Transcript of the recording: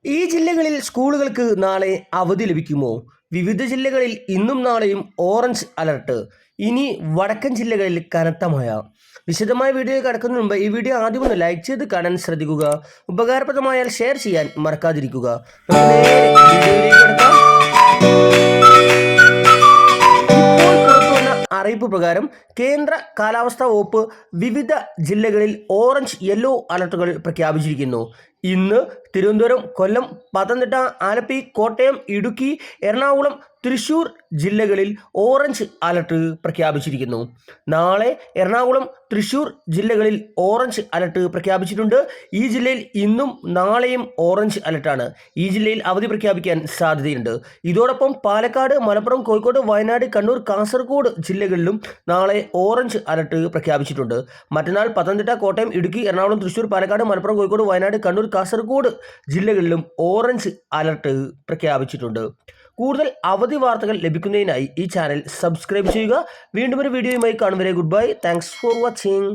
ഈ ജില്ലകളിൽ സ്കൂളുകൾക്ക് നാളെ അവധി ലഭിക്കുമോ? വിവിധ ജില്ലകളിൽ ഇന്നും നാളെയും ഓറഞ്ച് അലർട്ട്. ഇനി വടക്കൻ ജില്ലകളിൽ കനത്ത മഴ. വിശദമായ വീഡിയോ കടക്കുന്നതിന് മുമ്പ് ഈ വീഡിയോ ആദ്യം ഒന്ന് ലൈക്ക് ചെയ്ത് കാണാൻ ശ്രദ്ധിക്കുക. ഉപകാരപ്രദമായാൽ ഷെയർ ചെയ്യാൻ മറക്കാതിരിക്കുക. നമുക്ക് നേരെ വീഡിയോയിലേക്ക് കടക്കാം. അറിയിപ്പ് പ്രകാരം കേന്ദ്ര കാലാവസ്ഥാ വകുപ്പ് വിവിധ ജില്ലകളിൽ ഓറഞ്ച് യെല്ലോ അലർട്ടുകൾ പ്രഖ്യാപിച്ചിരിക്കുന്നു. ഇന്ന് തിരുവനന്തപുരം, കൊല്ലം, പത്തനംതിട്ട, ആലപ്പി, കോട്ടയം, ഇടുക്കി, എറണാകുളം, തൃശൂർ ജില്ലകളിൽ ഓറഞ്ച് അലർട്ട് പ്രഖ്യാപിച്ചിരിക്കുന്നു. നാളെ എറണാകുളം, തൃശൂർ ജില്ലകളിൽ ഓറഞ്ച് അലർട്ട് പ്രഖ്യാപിച്ചിട്ടുണ്ട്. ഈ ജില്ലയിൽ ഇന്നും നാളെയും ഓറഞ്ച് അലർട്ടാണ്. ഈ ജില്ലയിൽ അവധി പ്രഖ്യാപിക്കാൻ സാധ്യതയുണ്ട്. ഇതോടൊപ്പം പാലക്കാട്, മലപ്പുറം, കോഴിക്കോട്, വയനാട്, കണ്ണൂർ, കാസർഗോഡ് ജില്ലകളിലും നാളെ ഓറഞ്ച് അലർട്ട് പ്രഖ്യാപിച്ചിട്ടുണ്ട്. മറ്റന്നാൾ പത്തനംതിട്ട, കോട്ടയം, ഇടുക്കി, എറണാകുളം, തൃശൂർ, പാലക്കാട്, മലപ്പുറം, കോഴിക്കോട്, വയനാട്, കണ്ണൂർ, കാസർഗോഡ് ജില്ലകളിലും ഓറഞ്ച് അലർട്ട് പ്രഖ്യാപിച്ചിട്ടുണ്ട്. കൂടുതൽ അവധി വാർത്തകൾ ലഭിക്കുന്നതിനായി ഈ ചാനൽ സബ്സ്ക്രൈബ് ചെയ്യുക. വീണ്ടും ഒരു വീഡിയോയുമായി കാണും വരെ good bye. Thanks for watching.